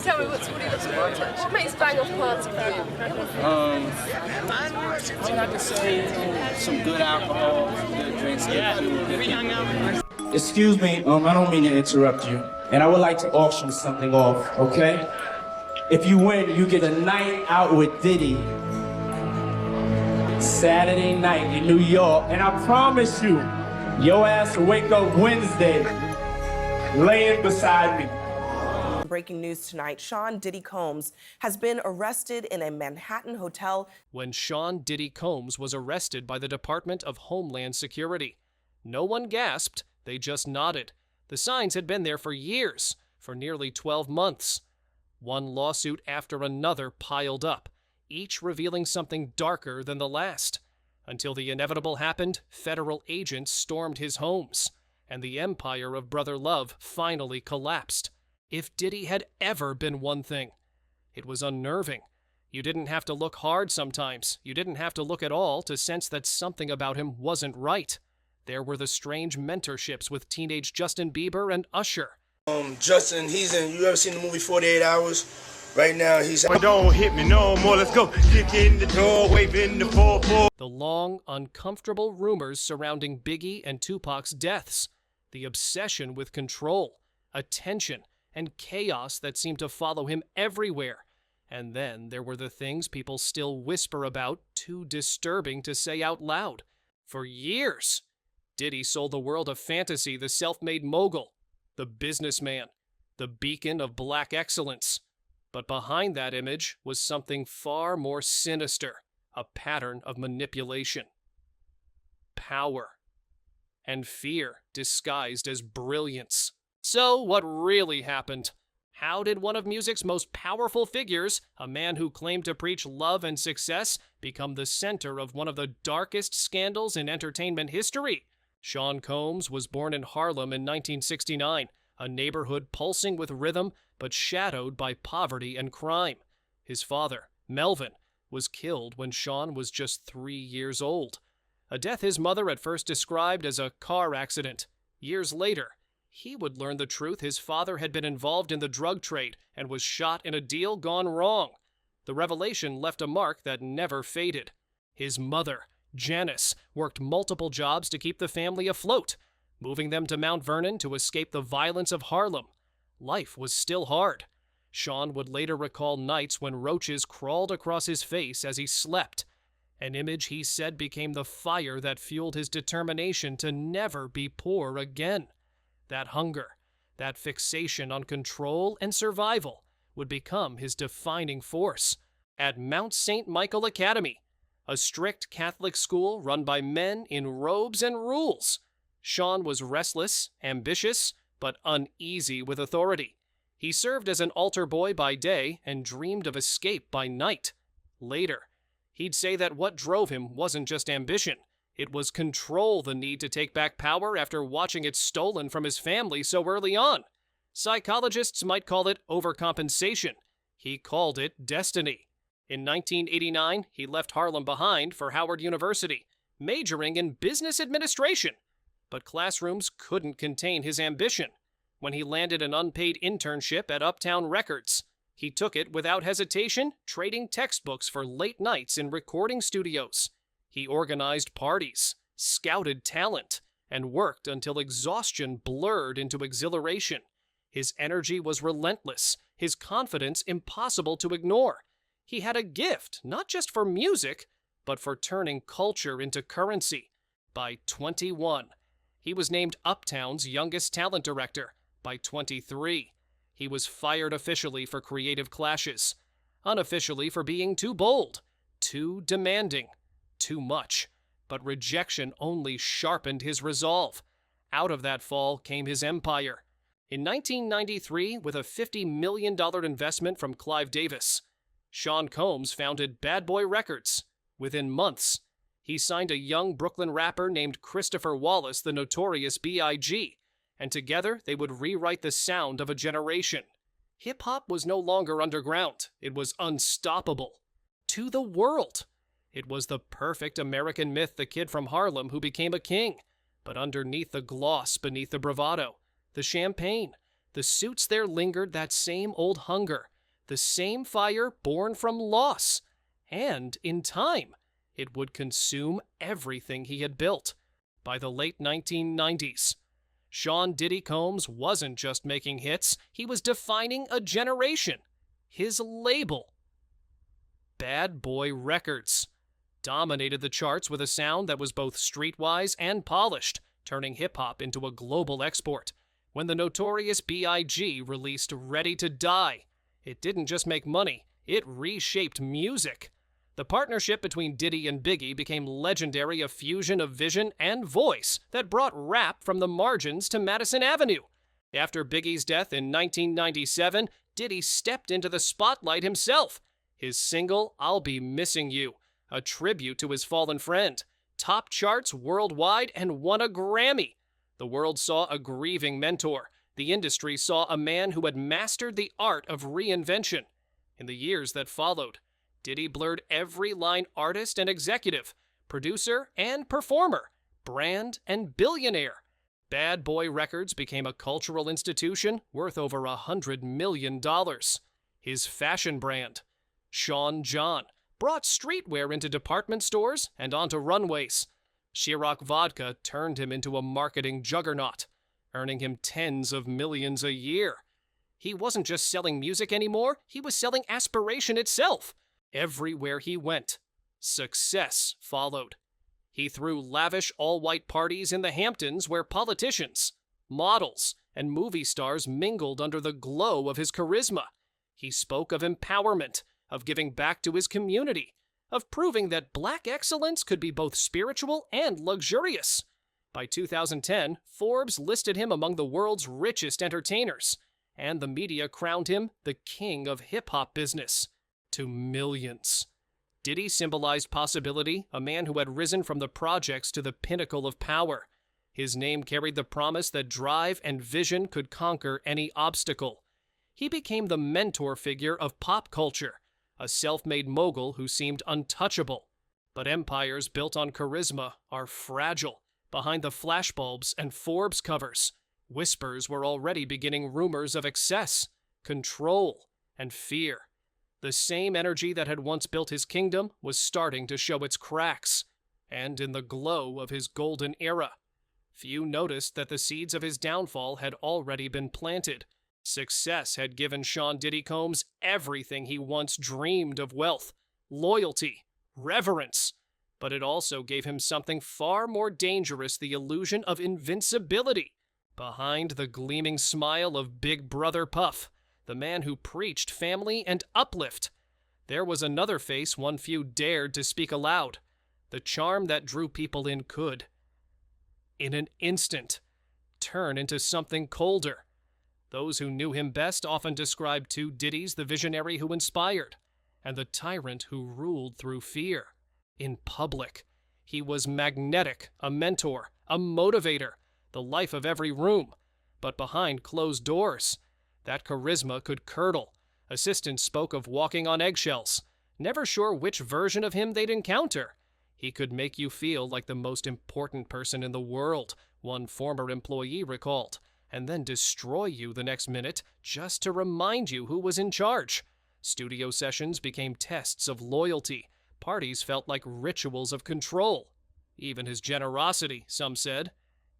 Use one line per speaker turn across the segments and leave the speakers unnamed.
tell me what he looks like? What makes bang off party for you?
I'd have to say, some good alcohol, some good drinks, good food, good people. Excuse me, I don't mean to interrupt you, and I would like to auction something off, okay? If you win, you get a night out with Diddy, Saturday night in New York, and I promise you, your ass will wake up Wednesday laying beside me.
Breaking news tonight, Sean Diddy Combs has been arrested in a Manhattan hotel.
When Sean Diddy Combs was arrested by the Department of Homeland Security, no one gasped, they just nodded. The signs had been there for years, for nearly 12 months. One lawsuit after another piled up, each revealing something darker than the last. Until the inevitable happened, federal agents stormed his homes, and the empire of brother love finally collapsed. If Diddy had ever been one thing, it was unnerving. You didn't have to look hard sometimes. You didn't have to look at all to sense that something about him wasn't right. There were the strange mentorships with teenage Justin Bieber and Usher.
Justin, you ever seen the movie 48 Hours? Right now, he's...
Don't hit me no more, let's go. Kick in the door, waving the 4-4.
The long, uncomfortable rumors surrounding Biggie and Tupac's deaths. The obsession with control, attention, and chaos that seemed to follow him everywhere. And then there were the things people still whisper about, too disturbing to say out loud. For years, Diddy sold the world of fantasy the self-made mogul, the businessman, the beacon of black excellence. But behind that image was something far more sinister, a pattern of manipulation, power, and fear disguised as brilliance. So what really happened? How did one of music's most powerful figures, a man who claimed to preach love and success, become the center of one of the darkest scandals in entertainment history? Sean Combs was born in Harlem in 1969, a neighborhood pulsing with rhythm but shadowed by poverty and crime. His father, Melvin, was killed when Sean was just 3 years old, a death his mother at first described as a car accident. Years later, he would learn the truth. His father had been involved in the drug trade and was shot in a deal gone wrong. The revelation left a mark that never faded. His mother, Janice, worked multiple jobs to keep the family afloat, moving them to Mount Vernon to escape the violence of Harlem. Life was still hard. Sean would later recall nights when roaches crawled across his face as he slept, an image he said became the fire that fueled his determination to never be poor again. That hunger, that fixation on control and survival would become his defining force. At Mount St. Michael Academy, a strict Catholic school run by men in robes and rules, Sean was restless, ambitious, but uneasy with authority. He served as an altar boy by day and dreamed of escape by night. Later, he'd say that what drove him wasn't just ambition. It was control, the need to take back power after watching it stolen from his family so early on. Psychologists might call it overcompensation. He called it destiny. In 1989, he left Harlem behind for Howard University, majoring in business administration. But classrooms couldn't contain his ambition. When he landed an unpaid internship at Uptown Records, he took it without hesitation, trading textbooks for late nights in recording studios. He organized parties, scouted talent, and worked until exhaustion blurred into exhilaration. His energy was relentless, his confidence impossible to ignore. He had a gift, not just for music, but for turning culture into currency. By 21, he was named Uptown's youngest talent director. By 23, he was fired officially for creative clashes, unofficially for being too bold, too demanding, too much. But rejection only sharpened his resolve. Out of that fall came his empire. In 1993, with a $50 million investment from Clive Davis, Sean Combs founded Bad Boy Records. Within months, he signed a young Brooklyn rapper named Christopher Wallace, the Notorious B.I.G., and together they would rewrite the sound of a generation. Hip-hop was no longer underground. It was unstoppable. To the world. It was the perfect American myth, the kid from Harlem who became a king. But underneath the gloss, beneath the bravado, the champagne, the suits, there lingered that same old hunger, The same fire born from loss. And, in time, it would consume everything he had built. By the late 1990s, Sean Diddy Combs wasn't just making hits, he was defining a generation. His label, Bad Boy Records, dominated the charts with a sound that was both streetwise and polished, turning hip-hop into a global export. When the notorious B.I.G. released Ready to Die, it didn't just make money, it reshaped music. The partnership between Diddy and Biggie became legendary, a fusion of vision and voice that brought rap from the margins to Madison Avenue. After Biggie's death in 1997, Diddy stepped into the spotlight himself. His single, I'll Be Missing You, a tribute to his fallen friend, topped charts worldwide and won a Grammy. The world saw a grieving mentor. The industry saw a man who had mastered the art of reinvention. In the years that followed, Diddy blurred every line artist and executive, producer and performer, brand and billionaire. Bad Boy Records became a cultural institution worth over $100 million. His fashion brand, Sean John, brought streetwear into department stores and onto runways. Ciroc Vodka turned him into a marketing juggernaut, earning him tens of millions a year. He wasn't just selling music anymore, he was selling aspiration itself. Everywhere he went, success followed. He threw lavish all-white parties in the Hamptons where politicians, models, and movie stars mingled under the glow of his charisma. He spoke of empowerment, of giving back to his community, of proving that black excellence could be both spiritual and luxurious. By 2010, Forbes listed him among the world's richest entertainers, and the media crowned him the king of hip-hop business. To millions. Diddy symbolized possibility, a man who had risen from the projects to the pinnacle of power. His name carried the promise that drive and vision could conquer any obstacle. He became the mentor figure of pop culture, a self-made mogul who seemed untouchable. But empires built on charisma are fragile. Behind the flashbulbs and Forbes covers, whispers were already beginning rumors of excess, control, and fear. The same energy that had once built his kingdom was starting to show its cracks. And in the glow of his golden era, few noticed that the seeds of his downfall had already been planted. Success had given Sean Diddy Combs everything he once dreamed of: wealth, loyalty, reverence. But it also gave him something far more dangerous: the illusion of invincibility. Behind the gleaming smile of Big Brother Puff, the man who preached family and uplift, there was another face one few dared to speak aloud. The charm that drew people in could, in an instant, turn into something colder. Those who knew him best often described two Diddys: the visionary who inspired, and the tyrant who ruled through fear. In public, he was magnetic, a mentor, a motivator, the life of every room. But behind closed doors, that charisma could curdle. Assistants spoke of walking on eggshells, never sure which version of him they'd encounter. He could make you feel like the most important person in the world, one former employee recalled, and then destroy you the next minute just to remind you who was in charge. Studio sessions became tests of loyalty. Parties felt like rituals of control. Even his generosity, some said,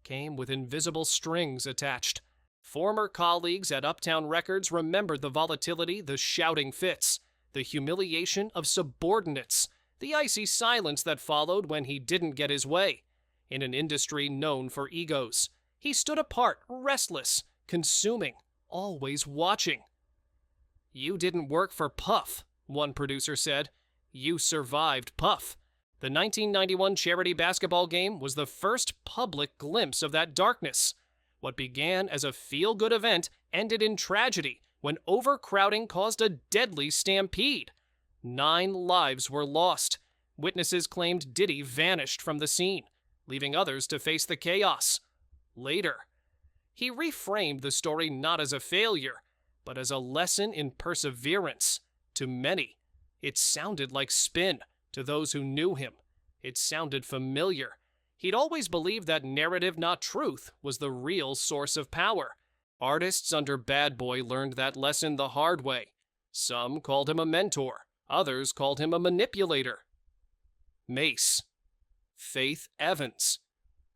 came with invisible strings attached. Former colleagues at Uptown Records remembered the volatility, the shouting fits, the humiliation of subordinates, the icy silence that followed when he didn't get his way. In an industry known for egos, he stood apart, restless, consuming, always watching. "You didn't work for Puff," one producer said. "You survived Puff." The 1991 charity basketball game was the first public glimpse of that darkness. What began as a feel-good event ended in tragedy when overcrowding caused a deadly stampede. 9 lives were lost. Witnesses claimed Diddy vanished from the scene, leaving others to face the chaos. Later, he reframed the story not as a failure, but as a lesson in perseverance. To many, it sounded like spin. To those who knew him, it sounded familiar. He'd always believed that narrative, not truth, was the real source of power. Artists under Bad Boy learned that lesson the hard way. Some called him a mentor, others called him a manipulator. Mace. Faith Evans.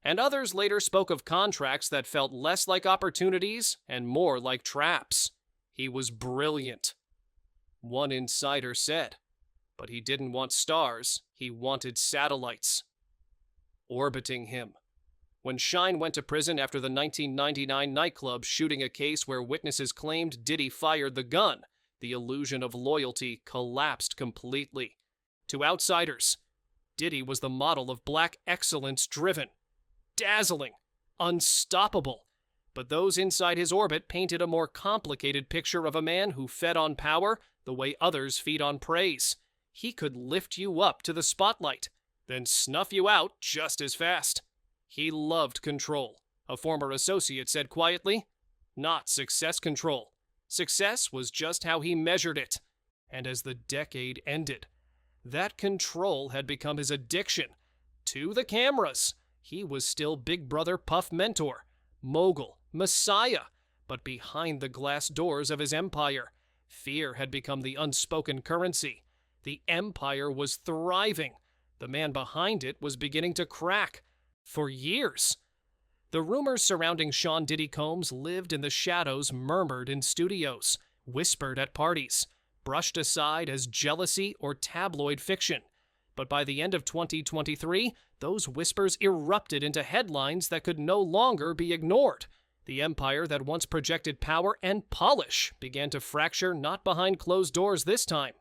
And others later spoke of contracts that felt less like opportunities and more like traps. He was brilliant. One insider said, but he didn't want stars, he wanted satellites. Orbiting him. When Shine went to prison after the 1999 nightclub shooting a case where witnesses claimed Diddy fired the gun, the illusion of loyalty collapsed completely. To outsiders, Diddy was the model of black excellence, driven, dazzling, unstoppable. But those inside his orbit painted a more complicated picture of a man who fed on power the way others feed on praise. He could lift you up to the spotlight, then snuff you out just as fast. He loved control, a former associate said quietly. Not success control. Success was just how he measured it. And as the decade ended, that control had become his addiction. To the cameras, he was still Big Brother Puff mentor, mogul, messiah, but behind the glass doors of his empire, fear had become the unspoken currency. The empire was thriving. The man behind it was beginning to crack. For years. The rumors surrounding Sean Diddy Combs lived in the shadows, murmured in studios, whispered at parties, brushed aside as jealousy or tabloid fiction. But by the end of 2023, those whispers erupted into headlines that could no longer be ignored. The empire that once projected power and polish began to fracture not behind closed doors this time,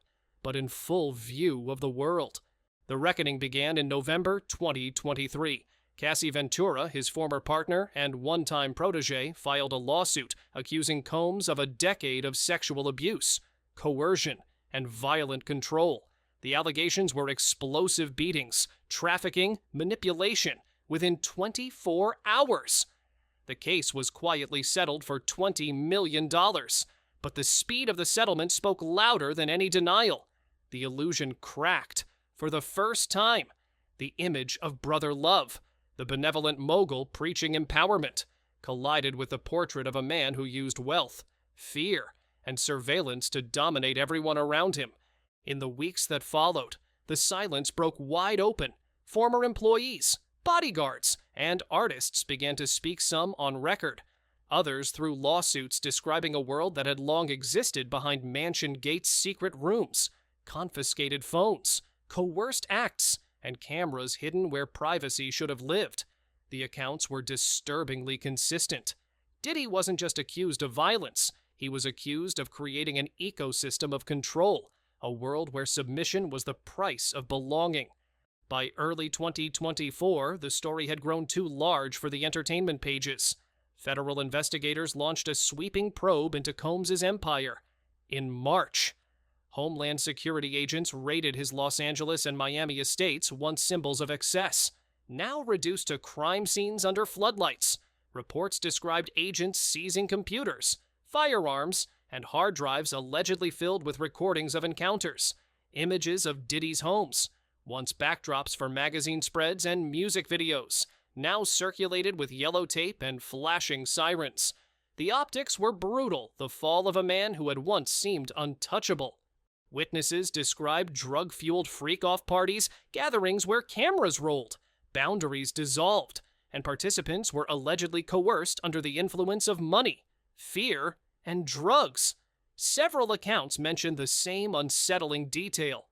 but in full view of the world. The reckoning began in November 2023. Cassie Ventura, his former partner and one-time protege, filed a lawsuit accusing Combs of a decade of sexual abuse, coercion, and violent control. The allegations were explosive beatings, trafficking, manipulation, within 24 hours. The case was quietly settled for $20 million, but the speed of the settlement spoke louder than any denial. The illusion cracked. For the first time, the image of brother love, the benevolent mogul preaching empowerment, collided with the portrait of a man who used wealth, fear, and surveillance to dominate everyone around him. In the weeks that followed, the silence broke wide open. Former employees, bodyguards, and artists began to speak, some on record, others through lawsuits describing a world that had long existed behind mansion gates' secret rooms, confiscated phones, coerced acts, and cameras hidden where privacy should have lived. The accounts were disturbingly consistent. Diddy wasn't just accused of violence, he was accused of creating an ecosystem of control, a world where submission was the price of belonging. By early 2024, the story had grown too large for the entertainment pages. Federal investigators launched a sweeping probe into Combs' empire. In March, Homeland Security agents raided his Los Angeles and Miami estates, once symbols of excess, now reduced to crime scenes under floodlights. Reports described agents seizing computers, firearms, and hard drives allegedly filled with recordings of encounters, images of Diddy's homes, once backdrops for magazine spreads and music videos, now circulated with yellow tape and flashing sirens. The optics were brutal, the fall of a man who had once seemed untouchable. Witnesses described drug-fueled freak-off parties, gatherings where cameras rolled, boundaries dissolved, and participants were allegedly coerced under the influence of money, fear, and drugs. Several accounts mentioned the same unsettling detail.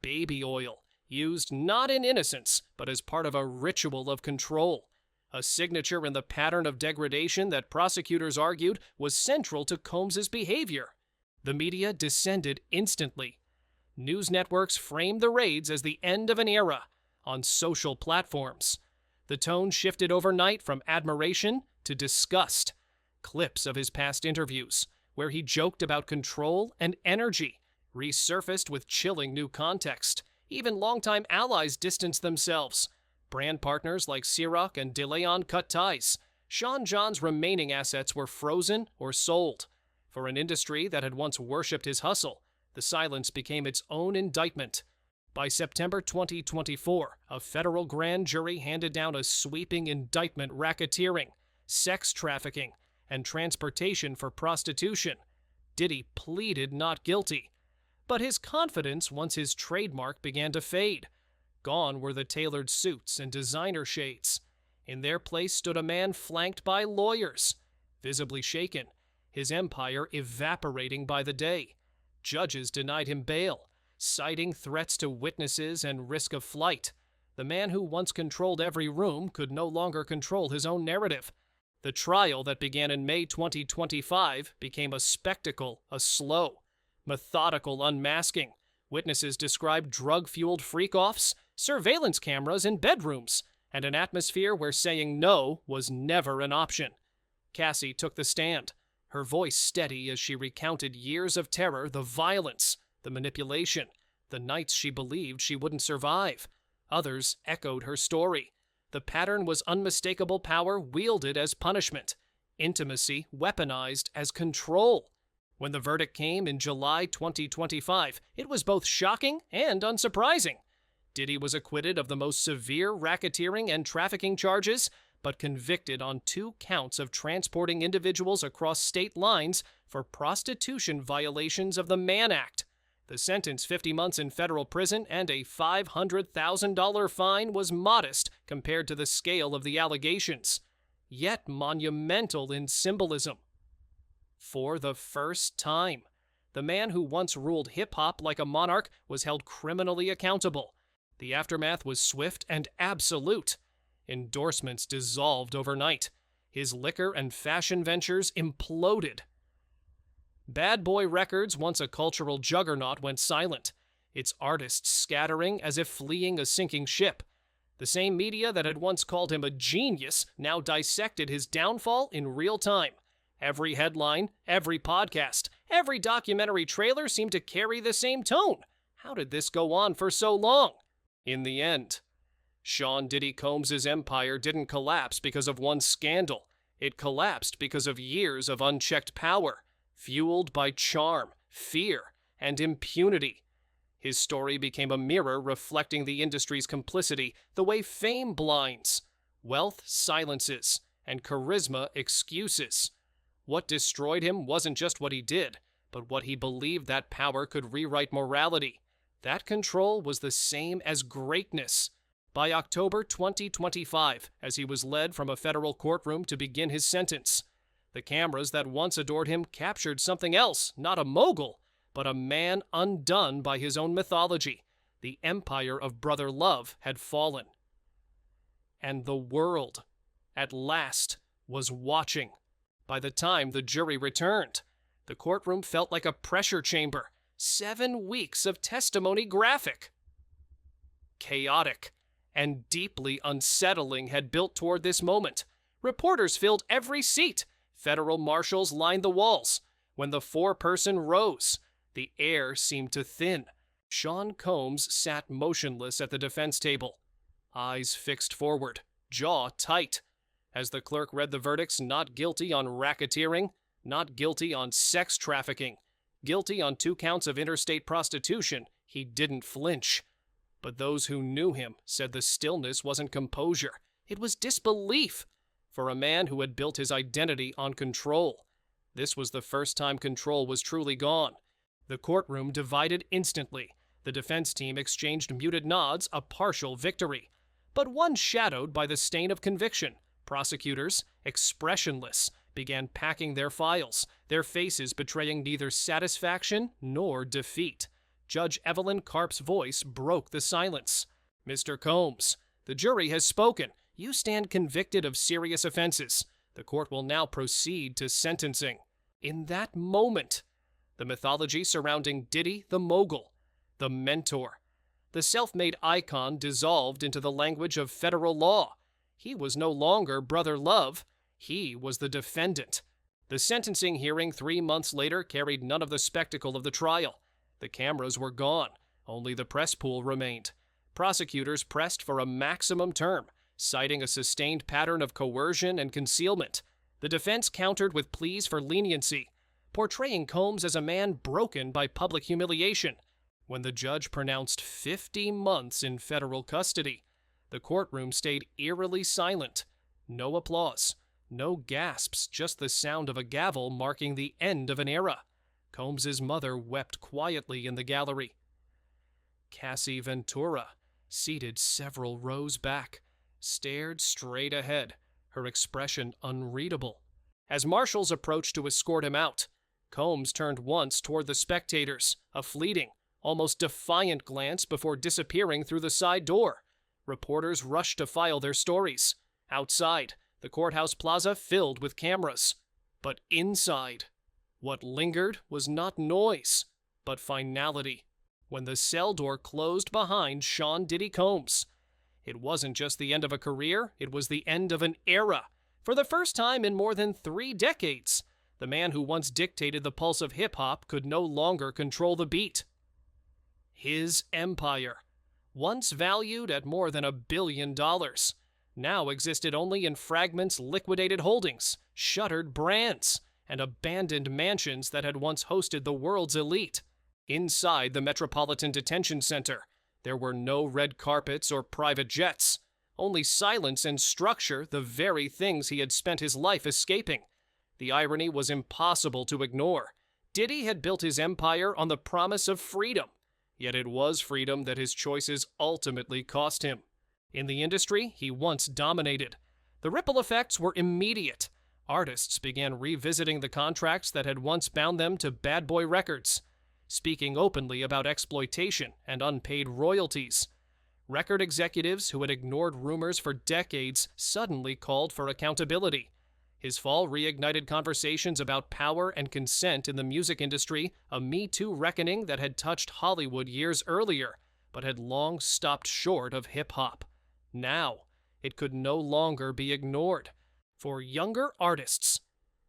Baby oil, used not in innocence, but as part of a ritual of control. A signature in the pattern of degradation that prosecutors argued was central to Combs' behavior. The media descended instantly. News networks framed the raids as the end of an era on social platforms. The tone shifted overnight from admiration to disgust. Clips of his past interviews, where he joked about control and energy, resurfaced with chilling new context. Even longtime allies distanced themselves. Brand partners like Ciroc and DeLeon cut ties. Sean John's remaining assets were frozen or sold. For an industry that had once worshipped his hustle, the silence became its own indictment. By September 2024, a federal grand jury handed down a sweeping indictment: racketeering, sex trafficking, and transportation for prostitution. Diddy pleaded not guilty. But his confidence once his trademark began to fade. Gone were the tailored suits and designer shades. In their place stood a man flanked by lawyers, visibly shaken, his empire evaporating by the day. Judges denied him bail, citing threats to witnesses and risk of flight. The man who once controlled every room could no longer control his own narrative. The trial that began in May 2025 became a spectacle, a slow, methodical unmasking. Witnesses described drug-fueled freak-offs, surveillance cameras in bedrooms, and an atmosphere where saying no was never an option. Cassie took the stand, her voice steady as she recounted years of terror, the violence, the manipulation, the nights she believed she wouldn't survive. Others echoed her story. The pattern was unmistakable power wielded as punishment, intimacy weaponized as control. When the verdict came in July 2025, it was both shocking and unsurprising. Diddy was acquitted of the most severe racketeering and trafficking charges, but convicted on 2 counts of transporting individuals across state lines for prostitution violations of the Mann Act. The sentence, 50 months in federal prison and a $500,000 fine, was modest compared to the scale of the allegations, yet monumental in symbolism. For the first time, the man who once ruled hip-hop like a monarch was held criminally accountable. The aftermath was swift and absolute. Endorsements dissolved overnight. His liquor and fashion ventures imploded. Bad Boy Records, once a cultural juggernaut, went silent, its artists scattering as if fleeing a sinking ship. The same media that had once called him a genius now dissected his downfall in real time. Every headline, every podcast, every documentary trailer seemed to carry the same tone. How did this go on for so long? In the end, Sean Diddy Combs' empire didn't collapse because of one scandal. It collapsed because of years of unchecked power, fueled by charm, fear, and impunity. His story became a mirror reflecting the industry's complicity, the way fame blinds, wealth silences, and charisma excuses. What destroyed him wasn't just what he did, but what he believed that power could rewrite morality. That control was the same as greatness. By October 2025, as he was led from a federal courtroom to begin his sentence, the cameras that once adored him captured something else, not a mogul, but a man undone by his own mythology. The empire of brother love had fallen. And the world, at last, was watching. By the time the jury returned, the courtroom felt like a pressure chamber. 7 weeks of testimony graphic, chaotic, and deeply unsettling had built toward this moment. Reporters filled every seat. Federal marshals lined the walls. When the 4-person rose, the air seemed to thin. Sean Combs sat motionless at the defense table, eyes fixed forward, jaw tight. As the clerk read the verdicts, not guilty on racketeering, not guilty on sex trafficking, guilty on 2 counts of interstate prostitution, he didn't flinch. But those who knew him said the stillness wasn't composure. It was disbelief. For a man who had built his identity on control, this was the first time control was truly gone. The courtroom divided instantly. The defense team exchanged muted nods, a partial victory, but one shadowed by the stain of conviction. Prosecutors, expressionless, began packing their files, their faces betraying neither satisfaction nor defeat. Judge Evelyn Karp's voice broke the silence. "Mr. Combs, the jury has spoken. You stand convicted of serious offenses. The court will now proceed to sentencing." In that moment, the mythology surrounding Diddy the mogul, the mentor, the self-made icon dissolved into the language of federal law. He was no longer brother love. He was the defendant. The sentencing hearing 3 months later carried none of the spectacle of the trial. The cameras were gone. Only the press pool remained. Prosecutors pressed for a maximum term, citing a sustained pattern of coercion and concealment. The defense countered with pleas for leniency, portraying Combs as a man broken by public humiliation. When the judge pronounced 50 months in federal custody, the courtroom stayed eerily silent. No applause, no gasps, just the sound of a gavel marking the end of an era. Combs's mother wept quietly in the gallery. Cassie Ventura, seated several rows back, stared straight ahead, her expression unreadable. As marshals approached to escort him out, Combs turned once toward the spectators, a fleeting, almost defiant glance before disappearing through the side door. Reporters rushed to file their stories. Outside, the courthouse plaza filled with cameras. But inside, what lingered was not noise, but finality. When the cell door closed behind Sean Diddy Combs, it wasn't just the end of a career, it was the end of an era. For the first time in more than 3 decades, the man who once dictated the pulse of hip-hop could no longer control the beat. His empire, once valued at more than $1 billion, now existed only in fragments, liquidated holdings, shuttered brands, and abandoned mansions that had once hosted the world's elite. Inside the Metropolitan Detention Center, there were no red carpets or private jets, only silence and structure, the very things he had spent his life escaping. The irony was impossible to ignore. Diddy had built his empire on the promise of freedom, yet it was freedom that his choices ultimately cost him. In the industry he once dominated, the ripple effects were immediate. Artists began revisiting the contracts that had once bound them to Bad Boy Records, speaking openly about exploitation and unpaid royalties. Record executives who had ignored rumors for decades suddenly called for accountability. His fall reignited conversations about power and consent in the music industry, a Me Too reckoning that had touched Hollywood years earlier, but had long stopped short of hip-hop. Now, it could no longer be ignored. For younger artists,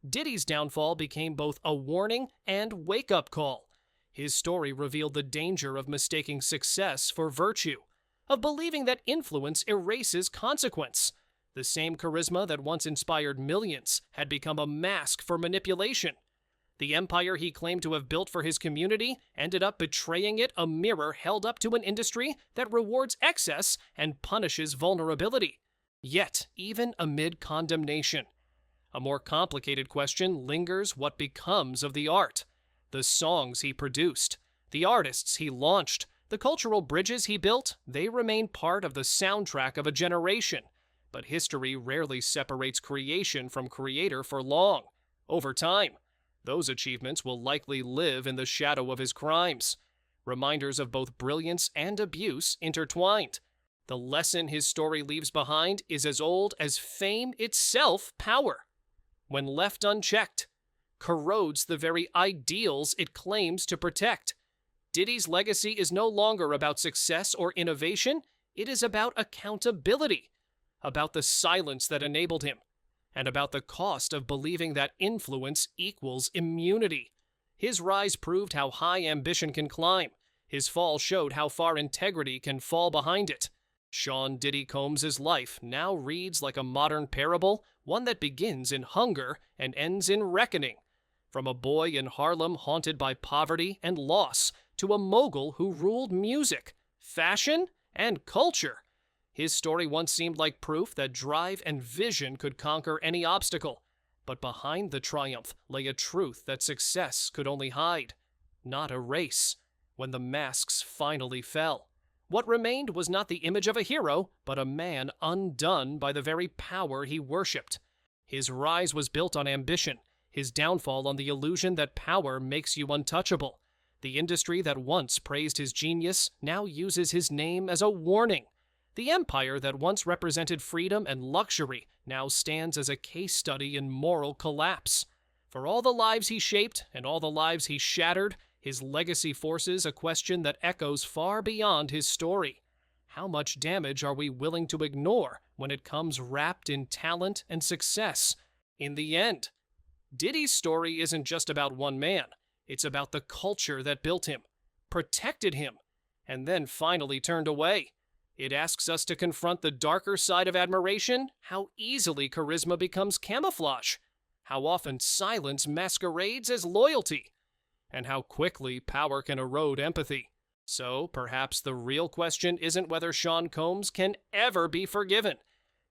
Diddy's downfall became both a warning and wake-up call. His story revealed the danger of mistaking success for virtue, of believing that influence erases consequence. The same charisma that once inspired millions had become a mask for manipulation. The empire he claimed to have built for his community ended up betraying it, a mirror held up to an industry that rewards excess and punishes vulnerability. Yet, even amid condemnation, a more complicated question lingers: what becomes of the art? The songs he produced, the artists he launched, the cultural bridges he built, they remain part of the soundtrack of a generation. But history rarely separates creation from creator for long. Over time, those achievements will likely live in the shadow of his crimes, reminders of both brilliance and abuse intertwined. The lesson his story leaves behind is as old as fame itself: power, when left unchecked, corrodes the very ideals it claims to protect. Diddy's legacy is no longer about success or innovation, it is about accountability, about the silence that enabled him, and about the cost of believing that influence equals immunity. His rise proved how high ambition can climb. His fall showed how far integrity can fall behind it. Sean Diddy Combs' life now reads like a modern parable, one that begins in hunger and ends in reckoning. From a boy in Harlem haunted by poverty and loss, to a mogul who ruled music, fashion, and culture, his story once seemed like proof that drive and vision could conquer any obstacle. But behind the triumph lay a truth that success could only hide, not erase. When the masks finally fell, what remained was not the image of a hero, but a man undone by the very power he worshipped. His rise was built on ambition, his downfall on the illusion that power makes you untouchable. The industry that once praised his genius now uses his name as a warning. The empire that once represented freedom and luxury now stands as a case study in moral collapse. For all the lives he shaped and all the lives he shattered, his legacy forces a question that echoes far beyond his story. How much damage are we willing to ignore when it comes wrapped in talent and success? In the end, Diddy's story isn't just about one man. It's about the culture that built him, protected him, and then finally turned away. It asks us to confront the darker side of admiration, how easily charisma becomes camouflage, how often silence masquerades as loyalty, and how quickly power can erode empathy. So perhaps the real question isn't whether Sean Combs can ever be forgiven.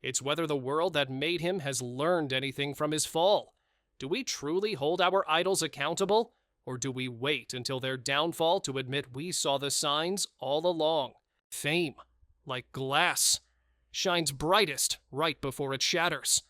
It's whether the world that made him has learned anything from his fall. Do we truly hold our idols accountable, Or do we wait until their downfall to admit we saw the signs all along? Fame, like glass, shines brightest right before it shatters.